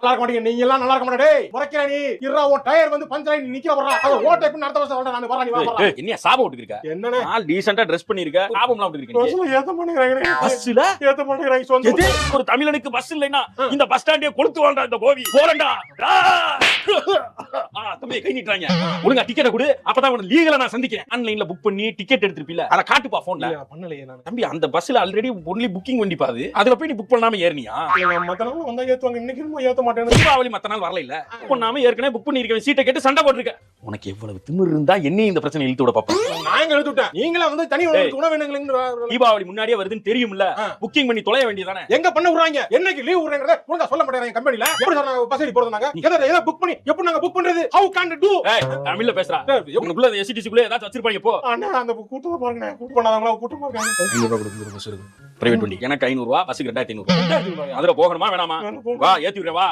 நல்லா இருக்க மாட்டீங்க, நீங்க எல்லாம் நல்லா இருக்க மாட்டே. முறைக்கிற நீ இருடா, உன் டயர் வந்து பஞ்சர் ஆகி நிக்கிற வர்றா. அத ஓட்ட எப்ப அடுத்த வருஷம் நான் வரேன், நீ வா வா. என்ன சாபம் விட்டுருக்க? என்னன்னு ஆல் டீசென்ட்டா Dress பண்ணிருக்க, சாபம்லாம் விட்டுருக்க. பஸ்ல ஏத்த மாட்டேங்கறாங்க. பஸ்ல ஏத்த மாட்டேங்கறாங்க. சொந்த எது? ஒரு தமிழனுக்கு பஸ் இல்லைன்னா இந்த பஸ் ஸ்டாண்டே கொளுத்து வாழ்டா இந்த கோவி. போறேன்டா. தம்பி கை நீட்றாங்க. ஒழுங்கா டிக்கெட் கொடு, அப்பதான் உனக்கு லீகலா நான் சந்திக்கிறேன். ஆன்லைன்ல புக் பண்ணி டிக்கெட் எடுத்துருப்பீல, அத காட்டுப்பா போன்ல. பண்ணலையே நான். தம்பி அந்த பஸ்ல ஆல்ரெடி ஒன்லி புக்கிங் வண்டி பாது, அதுல போய் நீ புக் பண்ணாம ஏறினியா? மத்த நாள் வந்தா ஏத்துவாங்க, இன்னைக்கு என்னமோ ஏத்த மாட்டேன்னு. தீபாவளி மத்த நாள் வரல இல்ல, புக் பண்ணாம ஏற்கனவே புக் பண்ணிருக்க சீட்டை கேட்டு சண்டை போட்டுருக்க. உனக்கு எவ்வளவு திமிரு இருந்தா என்னையும் இந்த பிரச்சனை இழுத்து விட பாப்பா? நான் எழுதி விட்டேன், நீங்களே வந்து தனி உணவு வேணுங்களா? தீபாவளி முன்னாடியே வருதுன்னு தெரியும்ல, புக்கிங் பண்ணி தொலைய வேண்டியதானே. எங்க பண்ண விடுறாங்க? என்னைக்கு லீவ் விடுறேங்கறத ஒழுங்கா சொல்ல மாட்டேங்கறாங்க கம்பெனில. எப்படி சார் நாங்க பஸ் ஏறி போறதுனாங்க? எதை புக் பண்ணி எப்படி நாங்க புக் பண்றது? How can do? தமிழ்ல பேசுறா. உனக்குள்ள எஸ்டிசி குள்ள ஏதாச்சும் வச்சிருப்பாங்க போ. அண்ணா அந்த கூட்டத்தை பாருங்க, கூட்டு பண்ணாதவங்கள கூட்டு போறாங்க. 500 ரூபாய் கொடுங்க பஸ் இருக்கு. பிரைவேட் வண்டி எனக்கு 500 ரூபாய், பஸ்ஸுக்கு 2500 ரூபாய். அதுல போகணுமா வேணாமா? வா ஏத்தி விடுறேன் வா.